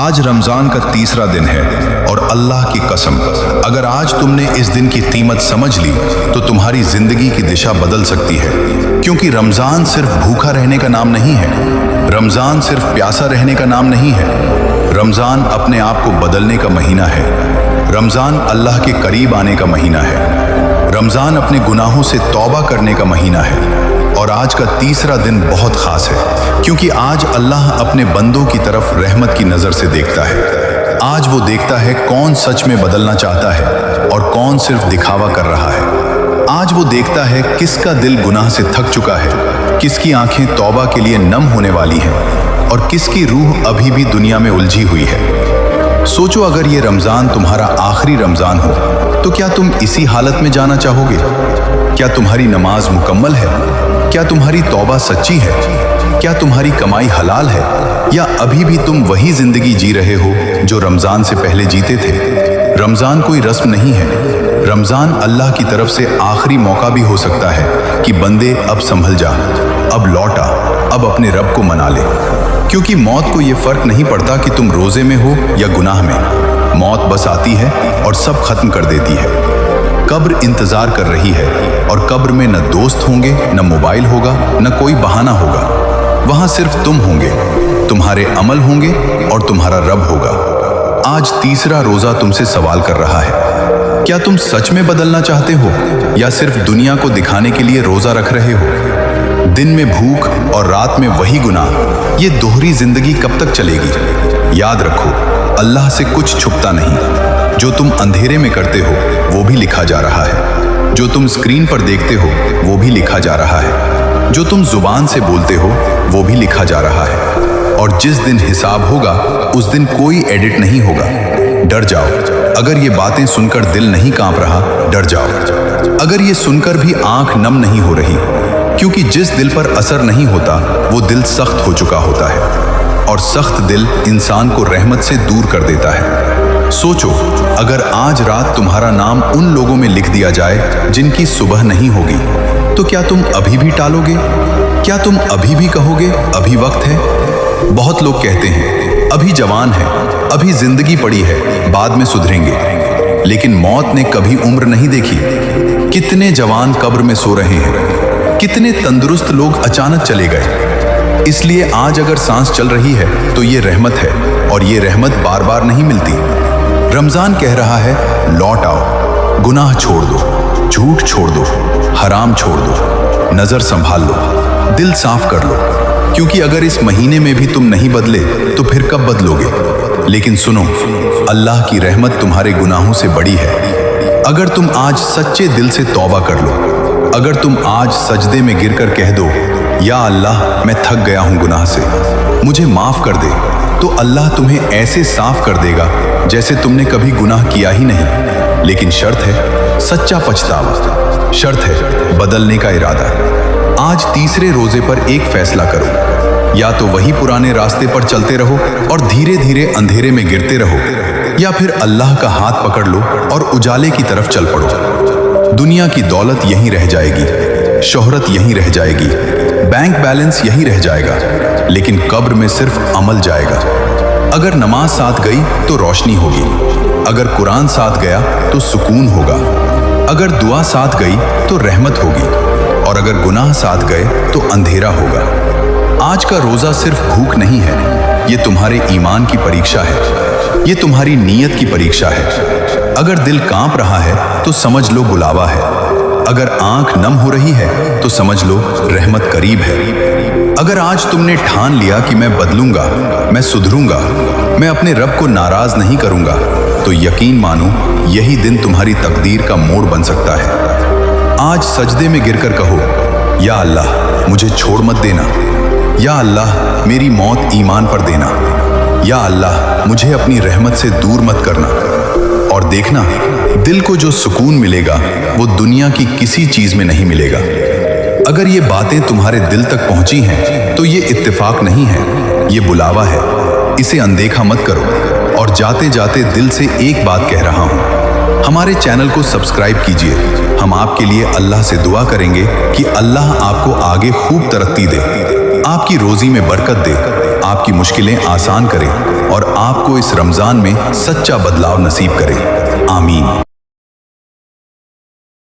आज रमजान का तीसरा दिन है और अल्लाह की कसम, अगर आज तुमने इस दिन की कीमत समझ ली तो तुम्हारी जिंदगी की दिशा बदल सकती है। क्योंकि रमजान सिर्फ भूखा रहने का नाम नहीं है, रमजान सिर्फ प्यासा रहने का नाम नहीं है। रमजान अपने आप को बदलने का महीना है। रमजान अल्लाह के करीब आने का महीना है। रमजान अपने गुनाहों से तौबा करने का महीना है। और आज का तीसरा दिन बहुत खास है, क्योंकि आज अल्लाह अपने बंदों की तरफ रहमत की नज़र से देखता है। आज वो देखता है कौन सच में बदलना चाहता है और कौन सिर्फ दिखावा कर रहा है। आज वो देखता है किसका दिल गुनाह से थक चुका है, किसकी आंखें तौबा के लिए नम होने वाली हैं और किसकी रूह अभी भी दुनिया में उलझी हुई है। सोचो, अगर ये रमज़ान तुम्हारा आखिरी रमज़ान हो तो क्या तुम इसी हालत में जाना चाहोगे? क्या तुम्हारी नमाज मुकम्मल है? क्या तुम्हारी तौबा सच्ची है? क्या तुम्हारी कमाई हलाल है? या अभी भी तुम वही जिंदगी जी रहे हो जो रमज़ान से पहले जीते थे? रमज़ान कोई रस्म नहीं है। रमज़ान अल्लाह की तरफ से आखिरी मौका भी हो सकता है कि बंदे अब संभल जा, अब लौट आ, अब अपने रब को मना ले। क्योंकि मौत को ये फर्क नहीं पड़ता कि तुम रोजे में हो या गुनाह में। मौत बस आती है और सब खत्म कर देती है। कब्र इंतजार कर रही है और कब्र में न दोस्त होंगे, न मोबाइल होगा, न कोई बहाना होगा। वहां सिर्फ तुम होंगे, तुम्हारे अमल होंगे और तुम्हारा रब होगा। आज तीसरा रोजा तुमसे सवाल कर रहा है, क्या तुम सच में बदलना चाहते हो या सिर्फ दुनिया को दिखाने के लिए रोजा रख रहे हो? दिन में भूख और रात में वही गुनाह, ये दोहरी जिंदगी कब तक चलेगी? याद रखो, अल्लाह से कुछ छुपता नहीं। जो तुम अंधेरे में करते हो वो भी लिखा जा रहा है। जो तुम स्क्रीन पर देखते हो वो भी लिखा जा रहा है। जो तुम जुबान से बोलते हो वो भी लिखा जा रहा है। और जिस दिन हिसाब होगा उस दिन कोई एडिट नहीं होगा। डर जाओ, अगर ये बातें सुनकर दिल नहीं कांप रहा, डर जाओ। अगर ये सुनकर भी आंख नम नहीं हो रही, क्योंकि जिस दिल पर असर नहीं होता वो दिल सख्त हो चुका होता है। और सख्त दिल इंसान को रहमत से दूर कर देता है। सोचो, अगर आज रात तुम्हारा नाम उन लोगों में लिख दिया जाए जिनकी सुबह नहीं होगी, तो क्या तुम अभी भी टालोगे? क्या तुम अभी भी कहोगे अभी वक्त है? बहुत लोग कहते हैं अभी जवान है, अभी जिंदगी पड़ी है, बाद में सुधरेंगे। लेकिन मौत ने कभी उम्र नहीं देखी। कितने जवान कब्र में सो रहे हैं, कितने तंदुरुस्त लोग अचानक चले गए। इसलिए आज अगर सांस चल रही है तो ये रहमत है, और ये रहमत बार बार नहीं मिलती। रमजान कह रहा है, लौट आओ, गुनाह छोड़ दो, झूठ छोड़ दो, हराम छोड़ दो, नजर संभाल लो, दिल साफ कर लो। क्योंकि अगर इस महीने में भी तुम नहीं बदले तो फिर कब बदलोगे? लेकिन सुनो, अल्लाह की रहमत तुम्हारे गुनाहों से बड़ी है। अगर तुम आज सच्चे दिल से तौबा कर लो, अगर तुम आज सजदे में गिरकर कह दो, या अल्लाह, मैं थक गया हूं गुनाह से, मुझे माफ कर दे, तो अल्लाह तुम्हें ऐसे साफ कर देगा जैसे तुमने कभी गुनाह किया ही नहीं। लेकिन शर्त है सच्चा पछतावा, शर्त है बदलने का इरादा। आज तीसरे रोजे पर एक फैसला करो, या तो वही पुराने रास्ते पर चलते रहो और धीरे धीरे अंधेरे में गिरते रहो, या फिर अल्लाह का हाथ पकड़ लो और उजाले की तरफ चल पड़ो। दुनिया की दौलत यहीं रह जाएगी, शोहरत यहीं रह जाएगी, बैंक बैलेंस यहीं रह जाएगा, लेकिन कब्र में सिर्फ अमल जाएगा। अगर नमाज साथ गई तो रोशनी होगी, अगर कुरान साथ गया तो सुकून होगा, अगर दुआ साथ गई तो रहमत होगी, और अगर गुनाह साथ गए तो अंधेरा होगा। आज का रोजा सिर्फ भूख नहीं है, ये तुम्हारे ईमान की परीक्षा है, ये तुम्हारी नीयत की परीक्षा है। अगर दिल कांप रहा है तो समझ लो बुलावा है। अगर आंख नम हो रही है तो समझ लो रहमत करीब है। अगर आज तुमने ठान लिया कि मैं बदलूंगा, मैं सुधरूंगा, मैं अपने रब को नाराज नहीं करूंगा, तो यकीन मानो यही दिन तुम्हारी तकदीर का मोड़ बन सकता है। आज सजदे में गिरकर कहो, या अल्लाह, मुझे छोड़ मत देना, या अल्लाह, मेरी मौत ईमान पर देना, या अल्लाह, मुझे अपनी रहमत से दूर मत करना। और देखना, दिल को जो सुकून मिलेगा वो दुनिया की किसी चीज में नहीं मिलेगा। अगर ये बातें तुम्हारे दिल तक पहुंची हैं तो ये इत्तेफाक नहीं है, ये बुलावा है। इसे अनदेखा मत करो। और जाते जाते दिल से एक बात कह रहा हूं, हमारे चैनल को सब्सक्राइब कीजिए। हम आपके लिए अल्लाह से दुआ करेंगे कि अल्लाह आपको आगे खूब तरक्की दे, आपकी रोजी में बरकत दे, आपकी मुश्किलें आसान करे और आपको इस रमजान में सच्चा बदलाव नसीब करे। आमीन।